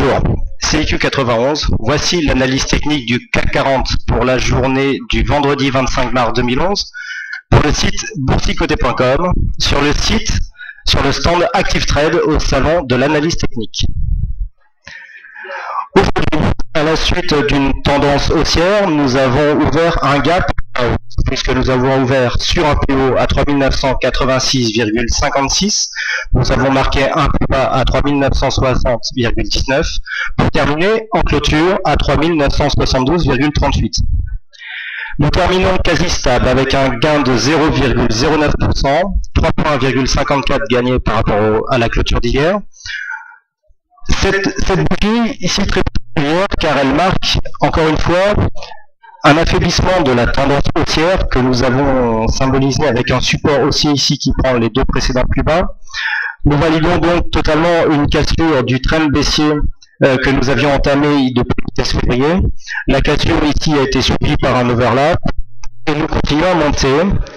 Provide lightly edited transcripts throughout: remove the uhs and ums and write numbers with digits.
Bonjour, c'est IQ91. Voici l'analyse technique du CAC 40 pour la journée du vendredi 25 mars 2011 pour le site boursicoté.com, sur le stand Active Trade au salon de l'analyse technique. Aujourd'hui, à la suite d'une tendance haussière, nous avons ouvert un gap, puisque nous avons ouvert sur un PO à 3986,56. Nous avons marqué un plus bas à 3960,19 pour terminer en clôture à 3972,38. Nous terminons quasi stable avec un gain de 0,09%, 3,54 gagnés par rapport à la clôture d'hier. Cette bougie ici très particulière car elle marque encore une fois un affaiblissement de la tendance haussière que nous avons symbolisé avec un support haussier ici qui prend les deux précédents plus bas. Nous validons donc totalement une cassure du trend baissier que nous avions entamé depuis le 16 février. La cassure ici a été suivie par un overlap et nous continuons à monter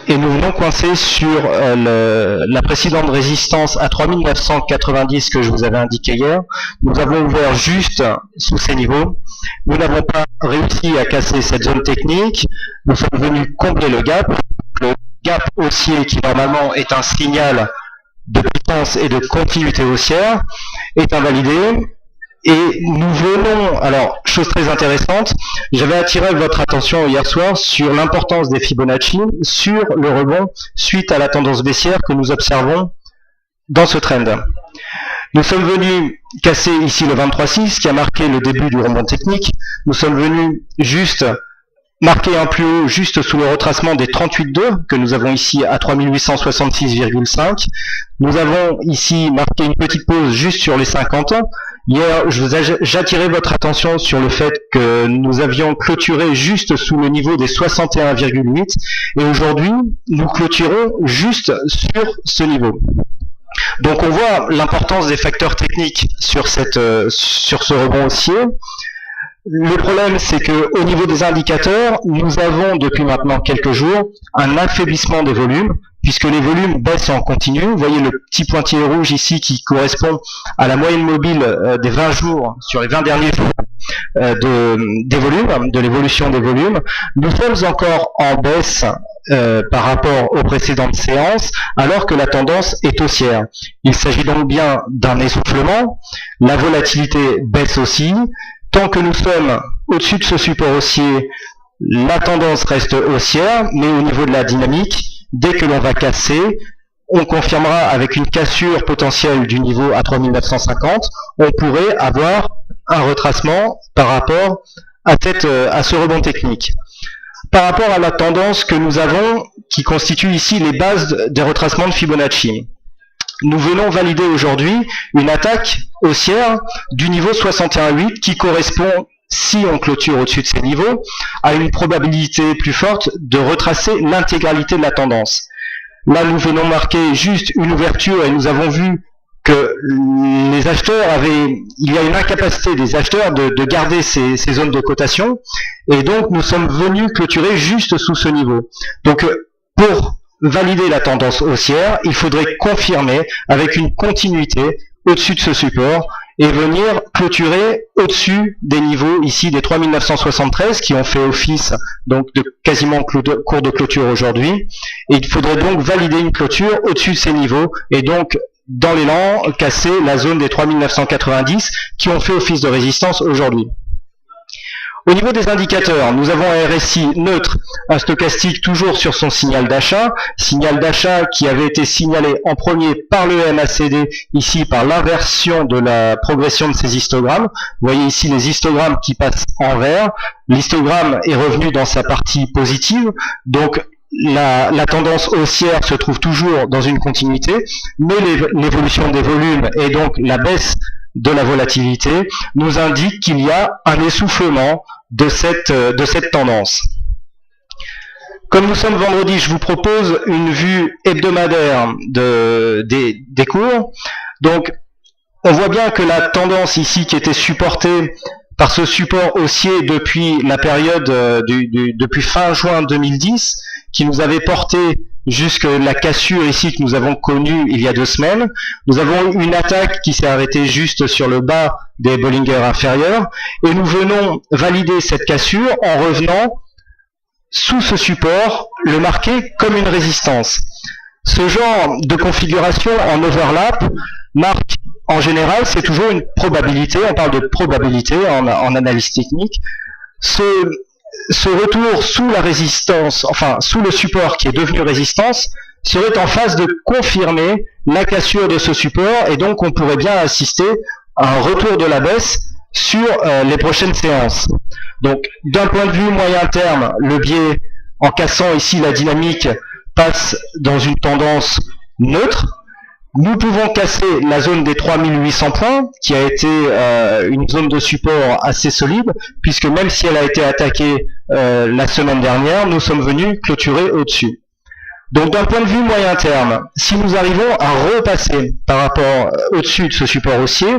et nous venons coincer sur la précédente résistance à 3990 que je vous avais indiqué hier. Nous avons ouvert juste sous ces niveaux. Nous n'avons pas réussi à casser cette zone technique. Nous sommes venus combler le gap haussier qui normalement est un signal de puissance et de continuité haussière est invalidé. Et nous venons, alors, chose très intéressante, j'avais attiré votre attention hier soir sur l'importance des Fibonacci, sur le rebond suite à la tendance baissière que nous observons dans ce trend. Nous sommes venus casser ici le 23,6 qui a marqué le début du rebond technique. Nous sommes venus juste marquer un plus haut juste sous le retracement des 38,2 que nous avons ici à 3866,5. Nous avons ici marqué une petite pause juste sur les 50. Hier, j'attirais votre attention sur le fait que nous avions clôturé juste sous le niveau des 61,8 et aujourd'hui, nous clôturons juste sur ce niveau. Donc on voit l'importance des facteurs techniques sur ce rebond haussier. Le problème, c'est que au niveau des indicateurs, nous avons depuis maintenant quelques jours un affaiblissement des volumes, puisque les volumes baissent en continu. Vous voyez le petit pointillé rouge ici qui correspond à la moyenne mobile des 20 jours, sur les 20 derniers jours des volumes, de l'évolution des volumes. Nous sommes encore en baisse par rapport aux précédentes séances, alors que la tendance est haussière. Il s'agit donc bien d'un essoufflement. La volatilité baisse aussi. Tant que nous sommes au-dessus de ce support haussier, la tendance reste haussière, mais au niveau de la dynamique, dès que l'on va casser, on confirmera avec une cassure potentielle du niveau à 3950, on pourrait avoir un retracement par rapport à ce rebond technique. Par rapport à la tendance que nous avons, qui constitue ici les bases des retracements de Fibonacci. Nous venons valider aujourd'hui une attaque haussière du niveau 61,8 qui correspond, si on clôture au-dessus de ces niveaux, à une probabilité plus forte de retracer l'intégralité de la tendance. Là, nous venons marquer juste une ouverture et nous avons vu que les acheteurs il y a une incapacité des acheteurs de garder ces zones de cotation et donc nous sommes venus clôturer juste sous ce niveau. Donc, pour valider la tendance haussière, il faudrait confirmer avec une continuité au-dessus de ce support et venir clôturer au-dessus des niveaux ici des 3973 qui ont fait office donc de quasiment cours de clôture aujourd'hui. Et il faudrait donc valider une clôture au-dessus de ces niveaux et donc dans l'élan casser la zone des 3990 qui ont fait office de résistance aujourd'hui. Au niveau des indicateurs, nous avons un RSI neutre, un stochastique toujours sur son signal d'achat qui avait été signalé en premier par le MACD, ici par l'inversion de la progression de ces histogrammes. Vous voyez ici les histogrammes qui passent en vert. L'histogramme est revenu dans sa partie positive, donc la tendance haussière se trouve toujours dans une continuité, mais l'évolution des volumes et donc la baisse de la volatilité nous indique qu'il y a un essoufflement de cette tendance. Comme nous sommes vendredi, je vous propose une vue hebdomadaire des cours. Donc, on voit bien que la tendance ici qui était supportée par ce support haussier depuis la période depuis fin juin 2010, qui nous avait porté jusque la cassure ici que nous avons connue il y a 2 semaines. Nous avons eu une attaque qui s'est arrêtée juste sur le bas des Bollinger inférieurs, et nous venons valider cette cassure en revenant sous ce support, le marquer comme une résistance. Ce genre de configuration en overlap marque, en général, c'est toujours une probabilité, on parle de probabilité en analyse technique. Ce retour sous la résistance, enfin sous le support qui est devenu résistance, serait en phase de confirmer la cassure de ce support, et donc on pourrait bien assister à un retour de la baisse sur les prochaines séances. Donc d'un point de vue moyen terme, le biais, en cassant ici la dynamique, passe dans une tendance neutre. Nous pouvons casser la zone des 3800 points, qui a été une zone de support assez solide, puisque même si elle a été attaquée la semaine dernière, nous sommes venus clôturer au-dessus. Donc d'un point de vue moyen terme, si nous arrivons à repasser par rapport au-dessus de ce support haussier,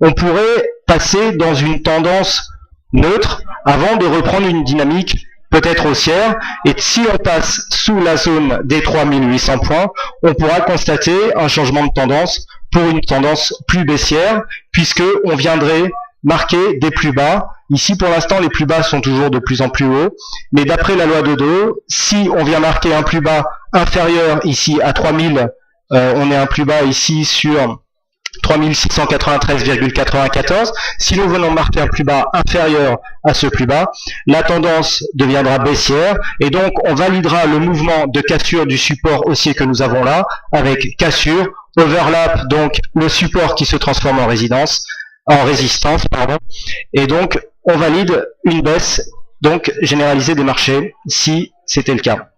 on pourrait passer dans une tendance neutre avant de reprendre une dynamique peut-être haussière, et si on passe sous la zone des 3800 points, on pourra constater un changement de tendance pour une tendance plus baissière, puisque on viendrait marquer des plus bas. Ici, pour l'instant, les plus bas sont toujours de plus en plus hauts, mais d'après la loi de Dow, si on vient marquer un plus bas inférieur ici à 3000, on est un plus bas ici sur 3693,94. Si nous venons marquer un plus bas inférieur à ce plus bas, la tendance deviendra baissière, et donc on validera le mouvement de cassure du support haussier que nous avons là, avec cassure, overlap, donc le support qui se transforme en résistance, et donc on valide une baisse donc généralisée des marchés, si c'était le cas.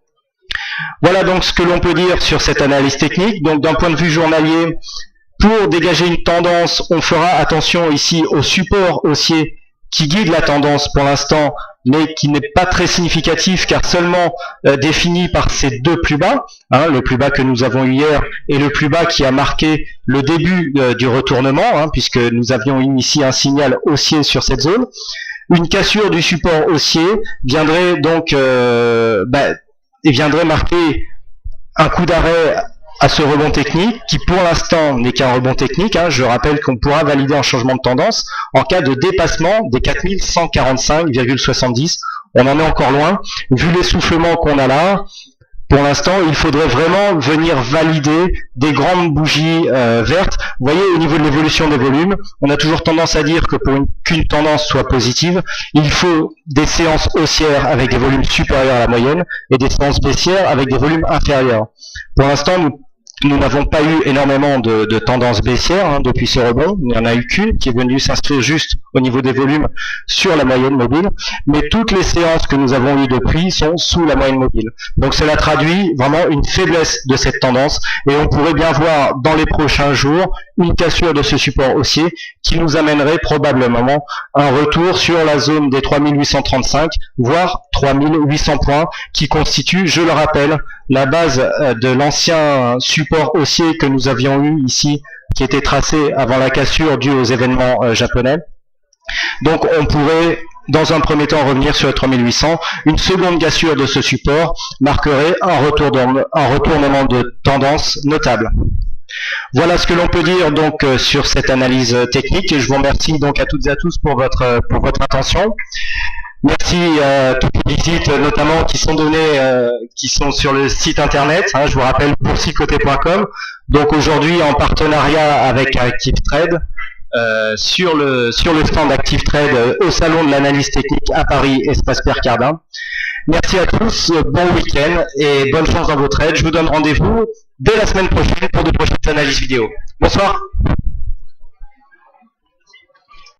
Voilà donc ce que l'on peut dire sur cette analyse technique. Donc d'un point de vue journalier, pour dégager une tendance, on fera attention ici au support haussier qui guide la tendance pour l'instant, mais qui n'est pas très significatif car seulement défini par ces deux plus bas, le plus bas que nous avons eu hier et le plus bas qui a marqué le début du retournement, puisque nous avions eu ici un signal haussier sur cette zone. Une cassure du support haussier viendrait donc viendrait marquer un coup d'arrêt à ce rebond technique, qui pour l'instant n'est qu'un rebond technique. Je rappelle qu'on pourra valider un changement de tendance en cas de dépassement des 4145,70. On en est encore loin. Vu l'essoufflement qu'on a là, pour l'instant, il faudrait vraiment venir valider des grandes bougies vertes. Vous voyez, au niveau de l'évolution des volumes, on a toujours tendance à dire que pour qu'une tendance soit positive, il faut des séances haussières avec des volumes supérieurs à la moyenne et des séances baissières avec des volumes inférieurs. Pour l'instant, nous n'avons pas eu énormément de tendances baissières depuis ce rebond. Il n'y en a eu qu'une qui est venue s'inscrire juste au niveau des volumes sur la moyenne mobile. Mais toutes les séances que nous avons eues de prix sont sous la moyenne mobile. Donc cela traduit vraiment une faiblesse de cette tendance. Et on pourrait bien voir dans les prochains jours une cassure de ce support haussier qui nous amènerait probablement un retour sur la zone des 3835, voire 3800 points, qui constitue, je le rappelle, la base de l'ancien support haussier que nous avions eu ici, qui était tracé avant la cassure due aux événements japonais. Donc on pourrait, dans un premier temps, revenir sur les 3800. Une seconde cassure de ce support marquerait un retournement de tendance notable. Voilà ce que l'on peut dire donc sur cette analyse technique, et je vous remercie donc à toutes et à tous pour votre attention. Merci à toutes les visites notamment qui sont données, qui sont sur le site internet. Je vous rappelle boursicoté.com. Donc aujourd'hui en partenariat avec ActiveTrade sur le stand ActiveTrade au salon de l'analyse technique à Paris, Espace Pierre Cardin. Merci à tous, bon week-end et bonne chance dans vos trades. Je vous donne rendez-vous dès la semaine prochaine pour de prochaines analyses vidéo. Bonsoir.